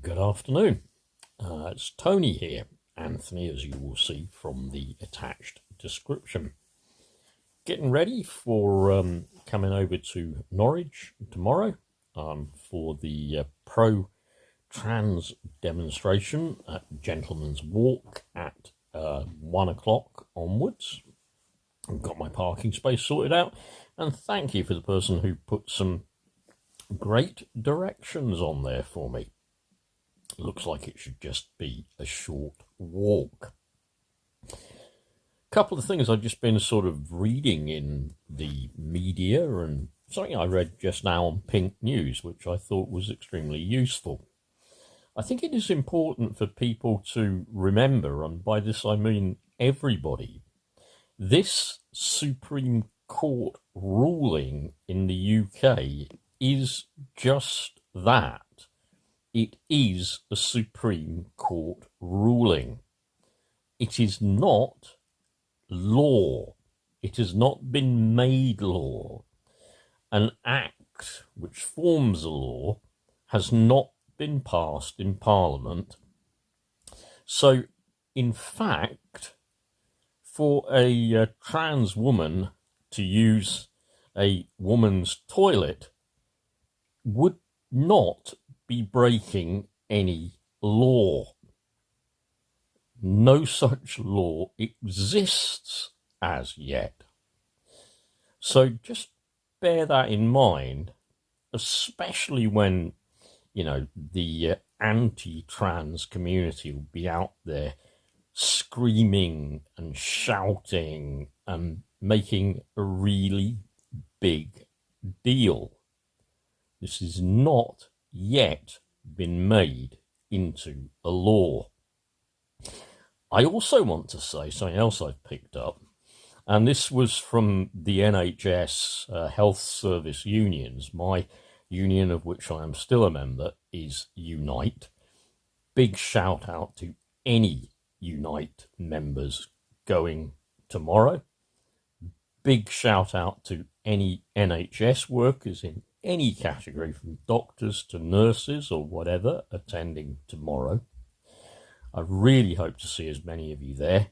Good afternoon. It's Tony here, Anthony, as you will see from the attached description. Getting ready for coming over to Norwich tomorrow for the pro-trans demonstration at Gentleman's Walk at 1 o'clock onwards. I've got my parking space sorted out, and thank you for the person who put some great directions on there for me. Looks like it should just be a short walk. A couple of things I've just been sort of reading in the media, and something I read just now on Pink News, which I thought was extremely useful. I think it is important for people to remember, and by this I mean everybody, this Supreme Court ruling in the UK is just that. It is a Supreme Court ruling. It is not law. It has not been made law. An act which forms a law has not been passed in Parliament. So, in fact, for a trans woman to use a woman's toilet would not be breaking any law. No such law exists as yet. So just bear that in mind, especially when, the anti-trans community will be out there screaming and shouting and making a really big deal. This is not yet been made into a law. I also want to say something else I've picked up, and this was from the NHS health service unions. My union, of which I am still a member, is Unite. Big shout out to any Unite members going tomorrow. Big shout out to any NHS workers in any category, from doctors to nurses or whatever, attending tomorrow. I really hope to see as many of you there,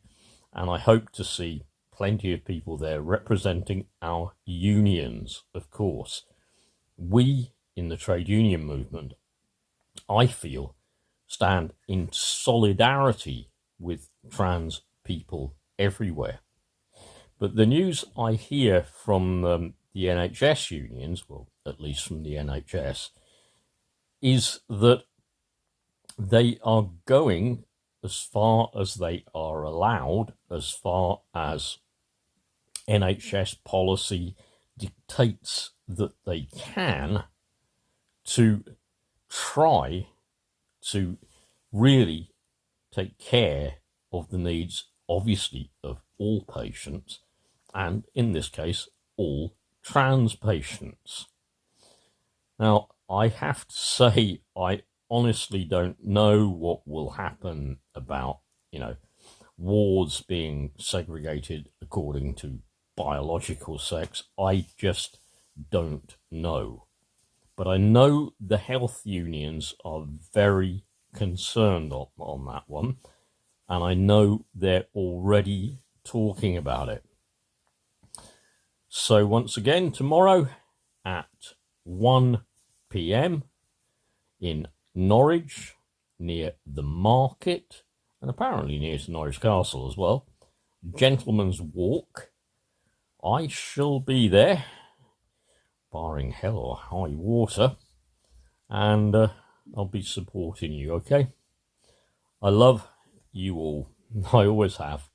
and I hope to see plenty of people there representing our unions, of course. We in the trade union movement, I feel, stand in solidarity with trans people everywhere. But the news I hear from the NHS unions, well, at least from the NHS, is that they are going as far as they are allowed, as far as NHS policy dictates that they can, to try to really take care of the needs, obviously, of all patients, and in this case, all trans patients. Now, I have to say, I honestly don't know what will happen about, wards being segregated according to biological sex. I just don't know. But I know the health unions are very concerned on that one, and I know they're already talking about it. So once again, tomorrow at 1 p.m. in Norwich, near the market, and apparently near to Norwich Castle as well, Gentleman's Walk. I shall be there, barring hell or high water, and I'll be supporting you, okay? I love you all. I always have.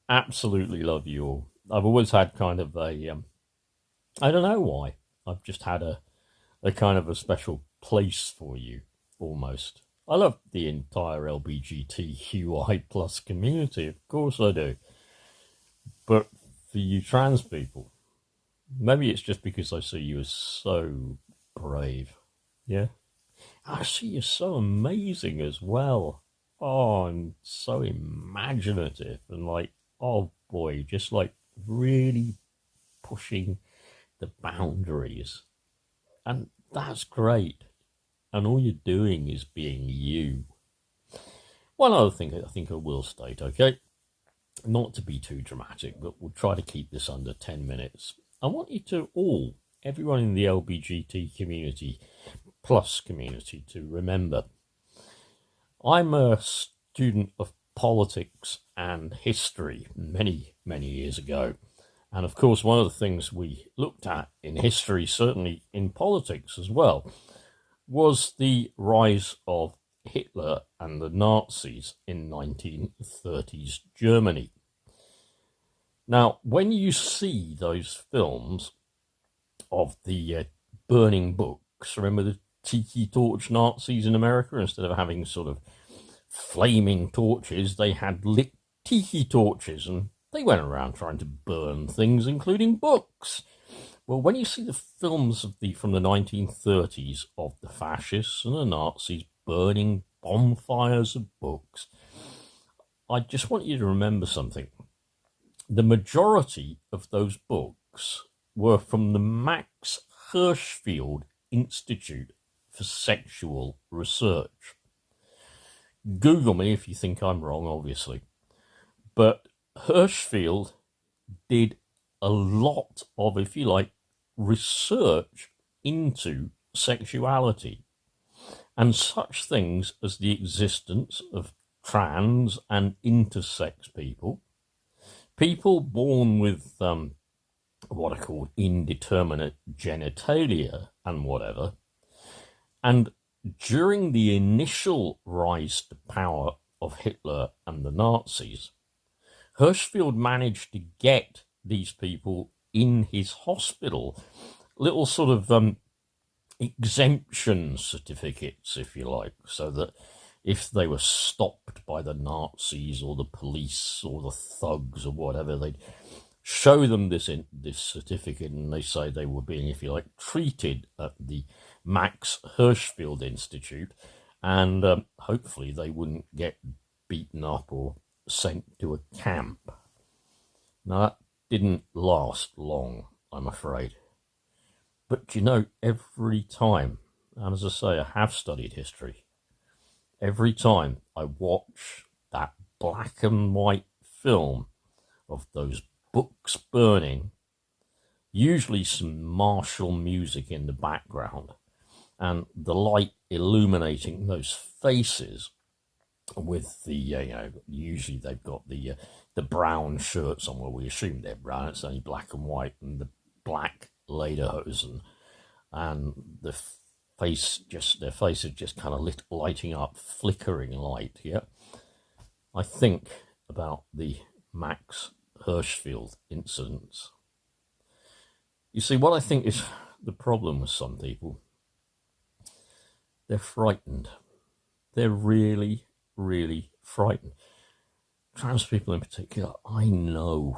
Absolutely love you all. I've always had kind of a, I don't know why, I've just had a kind of a special place for you, almost. I love the entire LGBTQI plus community, of course I do. But for you trans people, maybe it's just because I see you as so brave, yeah? I see you so amazing as well. Oh, and so imaginative, and oh boy, just really pushing the boundaries. And that's great. and all you're doing is being you. One other thing I think I will state, okay? Not to be too dramatic, but we'll try to keep this under 10 minutes. I want you to all, everyone in the LGBT community, plus community, to remember I'm a student of politics and history many, many years ago. And of course, one of the things we looked at in history, certainly in politics as well, was the rise of Hitler and the Nazis in 1930s Germany. Now, when you see those films of the burning books, remember the tiki torch Nazis in America? Instead of having sort of flaming torches, they had lit tiki torches, and they went around trying to burn things, including books. Well, when you see the films from the 1930s of the fascists and the Nazis burning bonfires of books, I just want you to remember something. The majority of those books were from the Max Hirschfeld Institute for Sexual Research. Google me if you think I'm wrong, obviously. But Hirschfeld did a lot of, if you like, research into sexuality and such things as the existence of trans and intersex people, people born with what are called indeterminate genitalia and whatever. And during the initial rise to power of Hitler and the Nazis, Hirschfeld managed to get these people in his hospital little sort of exemption certificates, if you like, so that if they were stopped by the Nazis or the police or the thugs or whatever, they'd show them this certificate, and they say they were being, if you like, treated at the Max Hirschfeld Institute, and hopefully they wouldn't get beaten up or sent to a camp. Now, that didn't last long, I'm afraid. But you know, every time, and as I say, I have studied history, every time I watch that black and white film of those books burning, usually some martial music in the background, and the light illuminating those faces with the, usually they've got the brown shirts on, well, we assume they're brown, it's only black and white, and the black lederhosen, and their faces just kind of lighting up, flickering light, yeah? I think about the Max Hirschfeld incidents. You see, what I think is the problem with some people, they're frightened. They're really, really frightened. Trans people in particular, I know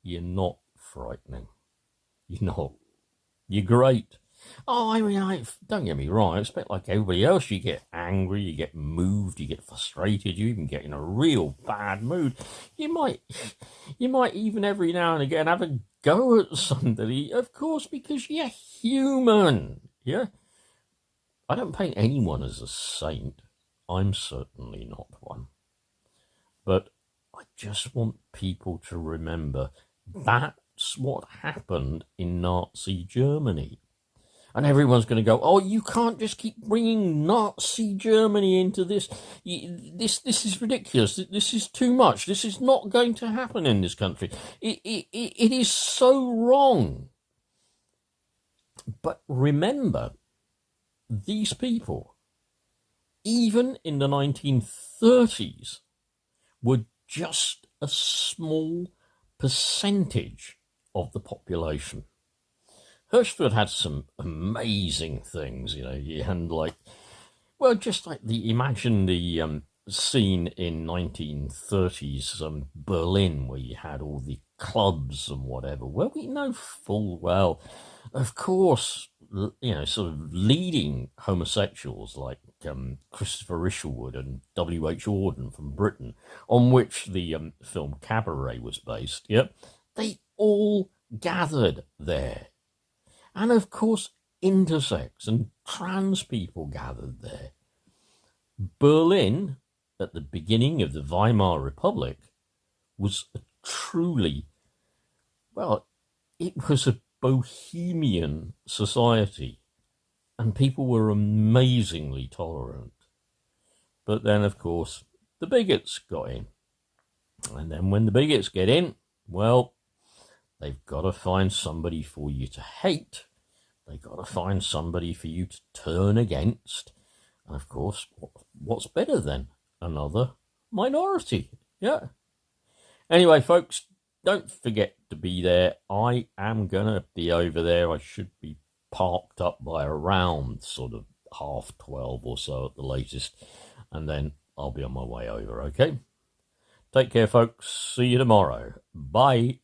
you're not frightening. You're not. You're great. Oh, I mean, don't get me wrong, I expect like everybody else, you get angry, you get moved, you get frustrated, you even get in a real bad mood. You might even every now and again have a go at somebody, of course, because you're human, yeah? I don't paint anyone as a saint. I'm certainly not one. But I just want people to remember that's what happened in Nazi Germany. And everyone's going to go, oh, you can't just keep bringing Nazi Germany into this. This is ridiculous. This is too much. This is not going to happen in this country. It is so wrong. But remember, these people, even in the 1930s, were just a small percentage of the population. Hirschfeld had some amazing things, and imagine the scene in 1930s Berlin where you had all the clubs and whatever. Well, we know full well, of course, sort of leading homosexuals like Christopher Isherwood and W.H. Auden from Britain, on which the film Cabaret was based, they all gathered there. And of course, intersex and trans people gathered there. Berlin, at the beginning of the Weimar Republic, was a truly, well, it was a bohemian society, and people were amazingly tolerant. But then, of course, the bigots got in. And then when the bigots get in, well, they've got to find somebody for you to hate. They've got to find somebody for you to turn against. And of course, what's better than another minority? Yeah. Anyway, folks, don't forget to be there. I am going to be over there. I should be parked up by around sort of 12:30 or so at the latest. And then I'll be on my way over, okay? Take care, folks. See you tomorrow. Bye.